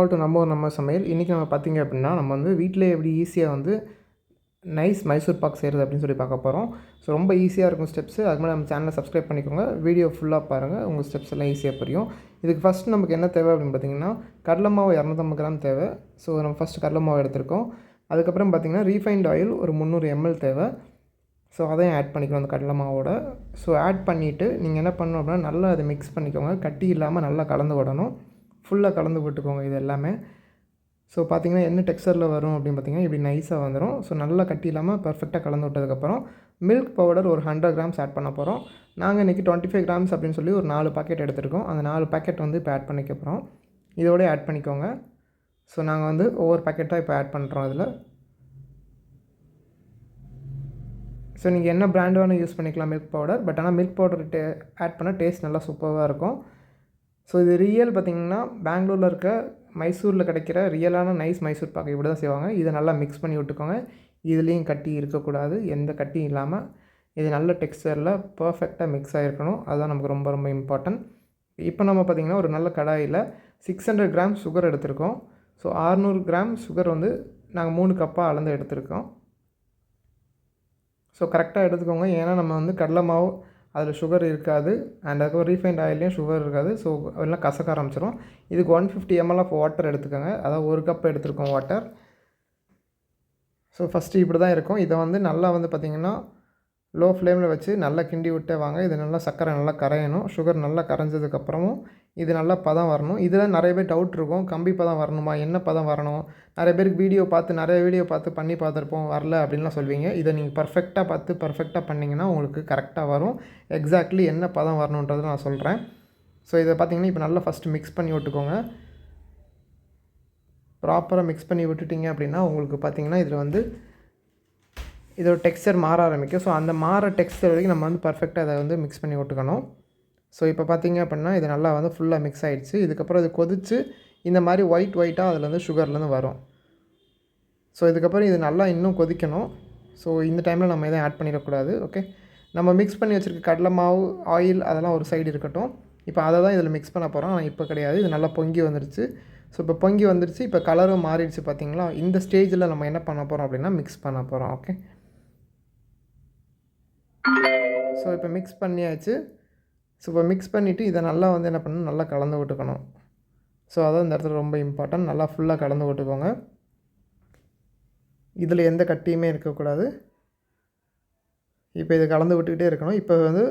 Welcome all to நம்ம சமையல். இன்றைக்கி நம்ம பார்த்திங்க அப்படின்னா நம்ம வந்து வீட்டிலே எப்படி ஈஸியாக வந்து நைஸ் மைசூர் பாக் செய்கிறது அப்படின்னு சொல்லி பார்க்க போகிறோம். ஸோ ரொம்ப ஈஸியாக இருக்கும் ஸ்டெப்ஸு. அது மாதிரி நம்ம சேனலை சப்ஸ்கிரைப் பண்ணிக்கோங்க. வீடியோ ஃபுல்லாக பாருங்கள், உங்கள் ஸ்டெப்ஸ் எல்லாம் ஈஸியாக புரியும். இதுக்கு ஃபஸ்ட்டு நமக்கு என்ன தேவை அப்படின்னு பார்த்திங்கன்னா கடலை மாவு 250 கிராம் தேவை. ஸோ நம்ம ஃபஸ்ட்டு கடலை மாவு எடுத்திருக்கோம். அதுக்கப்புறம் பார்த்திங்கன்னா ரீஃபைண்ட் ஆயில் ஒரு 300 ml தேவை. ஸோ அதையும் ஆட் பண்ணிக்கணும் அந்த கடலை மாவோட. ஸோ ஆட் பண்ணிவிட்டு நீங்கள் என்ன பண்ணணும் அப்படின்னா நல்லா அதை மிக்ஸ் பண்ணிக்கோங்க. கட்டி இல்லாமல் நல்லா கலந்து விடணும். ஃபுல்லாக கலந்து விட்டுக்கோங்க இது எல்லாமே. ஸோ பார்த்திங்கன்னா என்ன டெக்ஸ்சரில் வரும் அப்படின்னு பார்த்திங்கன்னா இப்படி நைஸாக வந்துடும். ஸோ நல்லா கட்டி இல்லாமல் பர்ஃபெக்டாக கலந்து விட்டதுக்கப்புறம் மில்க் பவுடர் ஒரு 100 கிராம்ஸ் ஆட் பண்ண போகிறோம். நாங்கள் இன்றைக்கி 25 கிராம்ஸ் அப்படின்னு சொல்லி ஒரு 4 பாக்கெட் எடுத்துருக்கோம். அந்த 4 பாக்கெட் வந்து இப்போ ஆட் பண்ணிக்க போகிறோம். இதோடய ஆட் பண்ணிக்கோங்க. ஸோ நாங்கள் வந்து ஒவ்வொரு பாக்கெட்டாக இப்போ ஆட் பண்ணுறோம் இதில். ஸோ நீங்கள் என்ன பிராண்ட் வேணும் யூஸ் பண்ணிக்கலாம் மில்க் பவுடர். பட் ஆனால் மில்க் பவுடர் ஆட் பண்ணால் டேஸ்ட் நல்லா சூப்பராக இருக்கும். ஸோ இது ரியல் பார்த்திங்கன்னா பெங்களூரில் இருக்க மைசூரில் கிடைக்கிற ரியலான நைஸ் மைசூர் பாக்கு இப்படி தான் செய்வாங்க. இதை நல்லா மிக்ஸ் பண்ணி விட்டுக்கோங்க. இதுலேயும் கட்டி இருக்கக்கூடாது, எந்த கட்டியும் இல்லாமல் இது நல்ல டெக்ஸ்சரில் பர்ஃபெக்டாக மிக்ஸ் ஆகிருக்கணும். அதுதான் நமக்கு ரொம்ப ரொம்ப இம்பார்ட்டன்ட். இப்போ நம்ம பார்த்திங்கன்னா ஒரு நல்ல கடாயில் 600 கிராம் சுகர் எடுத்திருக்கோம். ஸோ 600 கிராம் சுகர் வந்து நாங்கள் 3 கப்பாக அளந்து எடுத்திருக்கோம். ஸோ கரெக்டாக எடுத்துக்கோங்க. ஏன்னா நம்ம வந்து கடலை மாவு அதில் சுகர் இருக்காது, அண்ட் அதுக்கப்புறம் ரீஃபைண்ட் ஆயிலையும் சுகர் இருக்காது. ஸோ எல்லாம் கசக்க ஆரம்பிச்சிடும். இதுக்கு 150 ml ஆஃப் வாட்டர் எடுத்துக்கோங்க. அதாவது 1 கப் எடுத்துருக்கோம் வாட்டர். ஸோ ஃபஸ்ட்டு இப்படி தான் இருக்கும். இதை வந்து நல்லா வந்து பார்த்திங்கன்னா லோ ஃப்ளேமில் வச்சு நல்லா கிண்டி விட்டே வாங்க. இது நல்லா சர்க்கரை நல்லா கரையணும். சுகர் நல்லா கரைஞ்சதுக்கப்புறமும் இது நல்லா பதம் வரணும். இதில் நிறைய பேர் டவுட் இருக்கும், கம்பி பதம் வரணுமா, என்ன பதம் வரணும். நிறைய பேருக்கு நிறைய வீடியோ பார்த்து பண்ணி பார்த்துருப்போம், வரல அப்படின்லாம் சொல்வீங்க. இதை நீங்கள் பர்ஃபெக்டாக பண்ணிங்கன்னா உங்களுக்கு கரெக்டாக வரும். எக்ஸாக்ட்லி என்ன பதம் வரணுன்றதை நான் சொல்கிறேன். ஸோ இதை பார்த்திங்கன்னா இப்போ நல்லா ஃபஸ்ட்டு மிக்ஸ் பண்ணி விட்டுக்கோங்க. ப்ராப்பராக மிக்ஸ் பண்ணி விட்டுட்டிங்க அப்படின்னா உங்களுக்கு பார்த்திங்கன்னா இதில் வந்து இதோட டெக்ஸ்சர் மாற ஆரம்பிக்கும். ஸோ அந்த மாற டெக்ஸ்சர் வரைக்கும் நம்ம வந்து பர்ஃபெக்டாக அதை வந்து மிக்ஸ் பண்ணி விட்டுக்கணும். ஸோ இப்போ பார்த்திங்க அப்படின்னா இது நல்லா வந்து ஃபுல்லாக மிக்ஸ் ஆகிடுச்சு. இதுக்கப்புறம் இது கொதித்து இந்த மாதிரி ஒயிட்டாக அதில் வந்து சுகர்லேருந்து வரும். ஸோ இதுக்கப்புறம் இது நல்லா இன்னும் கொதிக்கணும். ஸோ இந்த டைமில் நம்ம எதுவும் ஆட் பண்ணிடக்கூடாது. ஓகே, நம்ம மிக்ஸ் பண்ணி வச்சுருக்க கடலை மாவு, ஆயில் அதெல்லாம் ஒரு சைடு இருக்கட்டும். இப்போ அதை தான் இதில் மிக்ஸ் பண்ண போகிறோம். ஆனால் இப்போ கிடையாது. இது நல்லா பொங்கி வந்துடுச்சு. ஸோ இப்போ பொங்கி வந்துடுச்சு. இப்போ கலரும் மாறிடுச்சு பார்த்திங்களா. இந்த ஸ்டேஜில் நம்ம என்ன பண்ண போகிறோம் அப்படின்னா மிக்ஸ் பண்ண போகிறோம். ஓகே, ஸோ இப்போ மிக்ஸ் பண்ணியாச்சு. ஸோ இப்போ மிக்ஸ் பண்ணிவிட்டு இதை நல்லா வந்து என்ன பண்ணணும், நல்லா கலந்து விட்டுக்கணும். ஸோ அதான் இந்த இடத்துல ரொம்ப இம்பார்ட்டன்ட். நல்லா ஃபுல்லாக கலந்து விட்டுக்கோங்க. இதில் எந்த கட்டியுமே இருக்கக்கூடாது. இப்போ இதை கலந்து விட்டுக்கிட்டே இருக்கணும். இப்போ வந்து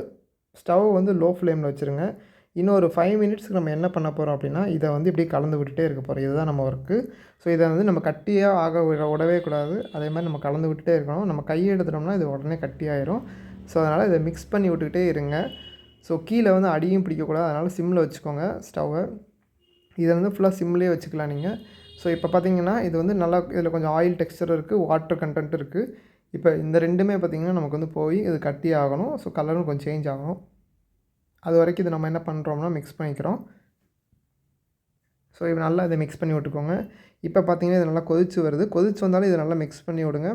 ஸ்டவ் வந்து லோ ஃப்ளேமில் வச்சுருங்க. இன்னும் ஒரு 5 மினிட்ஸ்க்கு நம்ம என்ன பண்ண போகிறோம் அப்படின்னா இதை வந்து இப்படி கலந்து விட்டுட்டே இருக்க போகிறோம். இதுதான் நம்ம ஒர்க்கு. ஸோ இதை வந்து நம்ம கட்டியாக விடவே கூடாது. அதே மாதிரி நம்ம கலந்து விட்டுட்டே இருக்கணும். நம்ம கையை எடுத்துட்டோம்னா இது உடனே கட்டியாயிரும். ஸோ அதனால் இதை மிக்ஸ் பண்ணி விட்டுக்கிட்டே இருங்க. ஸோ கீழே வந்து அடியும் பிடிக்கக்கூடாது. அதனால் சிம்மில் வச்சுக்கோங்க ஸ்டவ்வை. இதை வந்து ஃபுல்லாக சிம்லேயே வச்சுக்கலாம் நீங்கள். ஸோ இப்போ பார்த்திங்கன்னா இது வந்து நல்லா இதில் கொஞ்சம் ஆயில் டெக்ஸ்சர் இருக்குது, வாட்டர் கண்டென்ட் இருக்குது. இப்போ இந்த ரெண்டுமே பார்த்திங்கன்னா நமக்கு வந்து போய் இது கட்டி ஆகணும். ஸோ கலரும் கொஞ்சம் சேஞ்ச் ஆகணும். அது வரைக்கும் இது நம்ம என்ன பண்ணுறோம்னா மிக்ஸ் பண்ணிக்கிறோம். ஸோ இப்போ நல்லா இதை மிக்ஸ் பண்ணி விட்டுக்கோங்க. இப்போ பார்த்திங்கன்னா இது நல்லா கொதிச்சு வருது. கொதிச்சு வந்தாலும் இதை நல்லா மிக்ஸ் பண்ணி விடுங்க.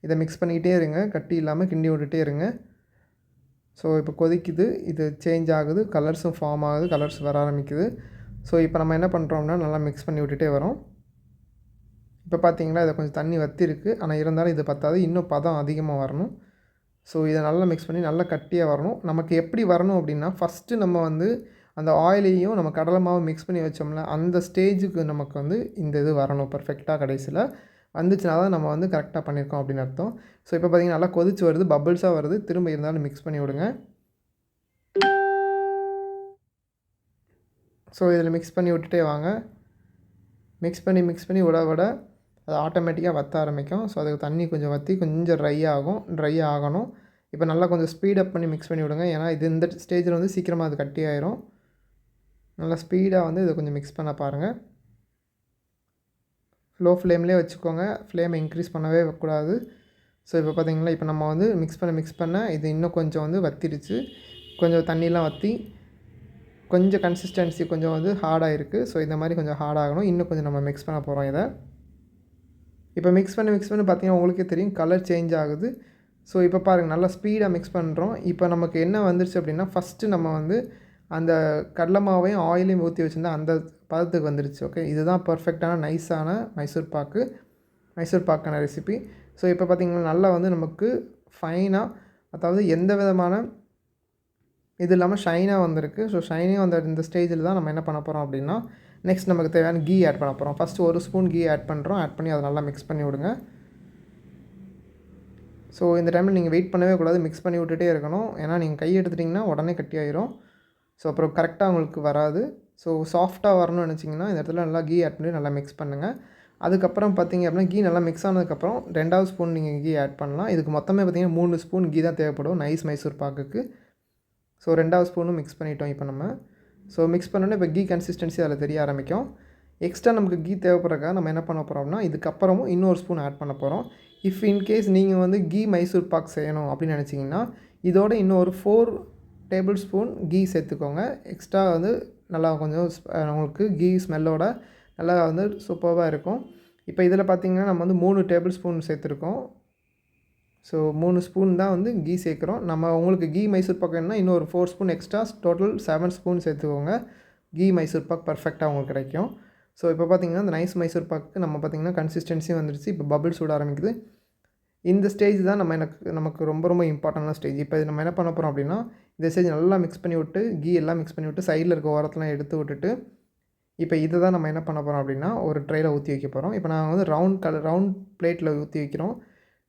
இதை மிக்ஸ் பண்ணிக்கிட்டே இருங்க, கட்டி இல்லாமல் கிண்டி விட்டுட்டே இருங்க. ஸோ இப்போ கொதிக்குது, இது சேஞ்ச் ஆகுது, கலர்ஸும் ஃபார்ம் ஆகுது, கலர்ஸ் வர ஆரம்பிக்குது. ஸோ இப்போ நம்ம என்ன பண்ணுறோம்னா நல்லா மிக்ஸ் பண்ணி விட்டுட்டே வரோம். இப்போ பார்த்திங்களா இதை கொஞ்சம் தண்ணி வற்றிருக்கு. ஆனால் இருந்தாலும் இது பத்தாது, இன்னும் பதம் அதிகமாக வரணும். ஸோ இதை நல்லா மிக்ஸ் பண்ணி நல்லா கட்டியாக வரணும். நமக்கு எப்படி வரணும் அப்படின்னா ஃபஸ்ட்டு நம்ம வந்து அந்த ஆயிலையும் நம்ம கடலை மாவு மிக்ஸ் பண்ணி வச்சோம்ல அந்த ஸ்டேஜுக்கு நமக்கு வந்து இந்த இது வரணும் பர்ஃபெக்டாக. கடைசியில் வந்துச்சுனா தான் நம்ம வந்து கரெக்டாக பண்ணியிருக்கோம் அப்படின்னு அர்த்தம். ஸோ இப்போ பார்த்திங்கன்னா நல்லா கொதிச்சு வருது, பபிள்ஸாக வருது. திரும்ப இருந்தாலும் மிக்ஸ் பண்ணி விடுங்க. ஸோ இதில் மிக்ஸ் பண்ணி விட்டுட்டே வாங்க. மிக்ஸ் பண்ணி விட அது ஆட்டோமேட்டிக்காக வற்ற ஆரம்பிக்கும். ஸோ அதுக்கு தண்ணி கொஞ்சம் வற்றி கொஞ்சம் ட்ரை ஆகணும். இப்போ நல்லா கொஞ்சம் ஸ்பீடப் பண்ணி மிக்ஸ் பண்ணி விடுங்க. ஏன்னா இது இந்த ஸ்டேஜில் வந்து சீக்கிரமாக அது கட்டி ஆயிரும். நல்லா ஸ்பீடாக வந்து இதை கொஞ்சம் மிக்ஸ் பண்ண பாருங்கள். லோ ஃப்ளேம்லேயே வச்சுக்கோங்க, ஃப்ளேமை இன்க்ரீஸ் பண்ணவே கூடாது. ஸோ இப்போ பார்த்திங்கன்னா இப்போ நம்ம வந்து மிக்ஸ் பண்ண இது இன்னும் கொஞ்சம் வந்து வற்றிடுச்சு. கொஞ்சம் தண்ணியெலாம் வற்றி கொஞ்சம் கன்சிஸ்டன்சி கொஞ்சம் வந்து ஹார்டாக இருக்குது. ஸோ இந்த மாதிரி கொஞ்சம் ஹார்டாகணும். இன்னும் கொஞ்சம் நம்ம மிக்ஸ் பண்ண போகிறோம் இதை. இப்போ மிக்ஸ் பண்ணி பார்த்திங்கன்னா உங்களுக்கே தெரியும் கலர் சேஞ்ச் ஆகுது. ஸோ இப்போ பாருங்கள் நல்லா ஸ்பீடாக மிக்ஸ் பண்ணுறோம். இப்போ நமக்கு என்ன வந்துருச்சு அப்படின்னா ஃபஸ்ட்டு நம்ம வந்து அந்த கடலை மாவையும் ஆயிலையும் ஊற்றி வச்சுருந்தா அந்த பதத்துக்கு வந்துருச்சு. ஓகே, இதுதான் பர்ஃபெக்டான நைஸான மைசூர் பாக்கான ரெசிபி. ஸோ இப்போ பார்த்திங்கன்னா நல்லா வந்து நமக்கு ஃபைனாக, அதாவது எந்த விதமான இது இல்லாமல் ஷைனாக வந்திருக்கு. ஸோ ஷைனியாக வந்த இந்த ஸ்டேஜில் தான் நம்ம என்ன பண்ண போகிறோம் அப்படின்னா, நெக்ஸ்ட் நமக்கு தேவையான கீ ஆட் பண்ண போகிறோம். ஃபஸ்ட்டு 1 ஸ்பூன் கீ ஆட் பண்ணுறோம். ஆட் பண்ணி அதை நல்லா மிக்ஸ் பண்ணி விடுங்க. ஸோ இந்த டைமில் நீங்கள் வெயிட் பண்ணவே கூடாது, மிக்ஸ் பண்ணி விட்டுட்டே இருக்கணும். ஏன்னா நீங்கள் கை எடுத்துட்டிங்கன்னா உடனே கட்டியாயிரும். ஸோ அப்புறம் கரெக்டாக உங்களுக்கு வராது. ஸோ சாஃப்ட்டாக வரணும்னு நினச்சிங்கன்னா இந்த இடத்துல நல்லா கீ ஆட் பண்ணி நல்லா மிக்ஸ் பண்ணுங்கள். அதுக்கப்புறம் பார்த்திங்க அப்படின்னா கீ நல்லா மிக்ஸ் ஆனதுக்கப்புறம் 2வது ஸ்பூன் நீங்கள் கீ ஆட் பண்ணலாம். இதுக்கு மொத்தமே பார்த்திங்கன்னா 3 ஸ்பூன் கீ தான் தேவைப்படும் நைஸ் மைசூர் பாக்குக்கு. ஸோ 2வது ஸ்பூனும் மிக்ஸ் பண்ணிட்டோம் இப்போ நம்ம. ஸோ மிக்ஸ் பண்ணோன்னே இப்போ கீ கன்சிஸ்டன்சி அதில் தெரிய ஆரம்பிக்கும். எக்ஸ்ட்ரா நமக்கு கீ தேவைப்படுறதுக்காக நம்ம என்ன பண்ண போகிறோம் அப்படின்னா, இதுக்கப்புறமும் இன்னொரு ஸ்பூன் ஆட் பண்ண போகிறோம். இஃப் இன்கேஸ் நீங்கள் வந்து கீ மைசூர் பாக் செய்யணும் அப்படின்னு நினச்சிங்கன்னா, இதோட இன்னும் ஒரு 4 டேபிள் ஸ்பூன் கீ சேர்த்துக்கோங்க. எக்ஸ்ட்ரா வந்து நல்லா கொஞ்சம் உங்களுக்கு கீ ஸ்மெல்லோட நல்லா வந்து சூப்பராக இருக்கும். இப்போ இதில் பார்த்திங்கன்னா நம்ம வந்து 3 டேபிள் ஸ்பூன் சேர்த்துருக்கோம். ஸோ 3 ஸ்பூன் தான் வந்து கீ சேர்க்குறோம். நம்ம உங்களுக்கு கீ மைசூர் பாக் வேணும்னா இன்னொரு 4 ஸ்பூன் எக்ஸ்ட்ரா டோட்டல் 7 ஸ்பூன் சேர்த்துக்கோங்க. கீ மைசூர் பாக் பர்ஃபெக்டாக உங்களுக்கு கிடைக்கும். ஸோ இப்போ பார்த்திங்கன்னா இந்த நைஸ் மைசூர் பாக்கு நம்ம பார்த்திங்கன்னா கன்சிஸ்டன்சியும் வந்துருச்சு. இப்போ பபிள்ஸ் விட ஆரம்பிக்குது. இந்த ஸ்டேஜ் தான் நமக்கு ரொம்ப ரொம்ப இம்பார்ட்டண்டான ஸ்டேஜ். இப்போ இது நம்ம என்ன பண்ண போகிறோம் அப்படின்னா, இந்த ஸ்டேஜ் நல்லா மிக்ஸ் பண்ணி விட்டு, கீ எல்லாம் மிக்ஸ் பண்ணி விட்டு, சைடில் இருக்க ஓரத்தெலாம் எடுத்து விட்டுட்டு, இப்போ இதை தான் நம்ம என்ன பண்ண போகிறோம் அப்படின்னா, ஒரு ட்ரேயில் ஊற்றி வைக்க போகிறோம். இப்போ நான் வந்து ரவுண்ட் பிளேட்டில் ஊற்றி வைக்கிறோம்.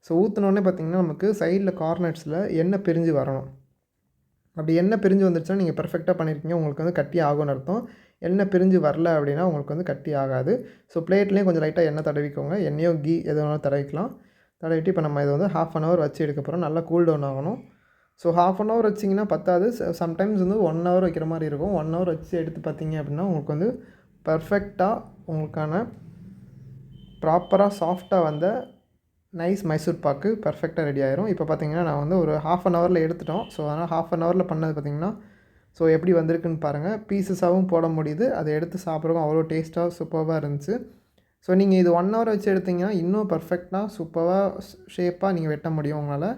ஸோ ஊற்றினோடனே பார்த்திங்கன்னா நமக்கு சைடில் கார்னர்ஸில் எண்ணெய் பிரிஞ்சு வரணும். அப்படி எண்ணெய் பிரிஞ்சு வந்துருச்சுன்னா நீங்கள் பெர்ஃபெக்டாக பண்ணியிருக்கீங்க, உங்களுக்கு வந்து கட்டி ஆகும்னு அர்த்தம். எண்ணெய் பிரிஞ்சு வரல அப்படின்னா உங்களுக்கு வந்து கட்டி ஆகாது. ஸோ பிளேட்லேயும் கொஞ்சம் லைட்டாக எண்ணெய் தடவிக்கோங்க. எண்ணெயோ கீ எது வேணாலும் தடவிக்கலாம். தடவிட்டு இப்போ நம்ம இதை வந்து 1/2 அன் ஹவர் வச்சு எடுக்க போகிறோம். நல்லா கூல் டவுன் ஆகணும். ஸோ 1/2 அன் ஹவர் வச்சிங்கன்னா பத்தாது. சம்டைம்ஸ் வந்து 1 ஹவர் வைக்கிற மாதிரி இருக்கும். 1 ஹவர் வச்சு எடுத்து பார்த்தீங்க அப்படின்னா உங்களுக்கு வந்து பர்ஃபெக்டாக உங்களுக்கான ப்ராப்பராக சாஃப்டாக வந்த நைஸ் மைசூர் பாக்கு பர்ஃபெக்டாக ரெடி ஆயிரும். இப்போ பார்த்திங்கன்னா நான் வந்து ஒரு 1/2 அன் ஹவரில் எடுத்துட்டோம். ஸோ அதனால் 1/2 அன் ஹவரில் பண்ணது பார்த்திங்கன்னா ஸோ எப்படி வந்திருக்குன்னு பாருங்கள். பீசஸாகவும் போட முடியுது. அதை எடுத்து சாப்பிட்றதுக்கும் அவ்வளோ டேஸ்ட்டாக சூப்பராக இருந்துச்சு. ஸோ நீங்கள் இது 1 ஹவர் வச்சு எடுத்திங்கன்னா இன்னும் பர்ஃபெக்டாக சூப்பராக ஷேப்பாக நீங்கள் வெட்ட முடியும் உங்களால்.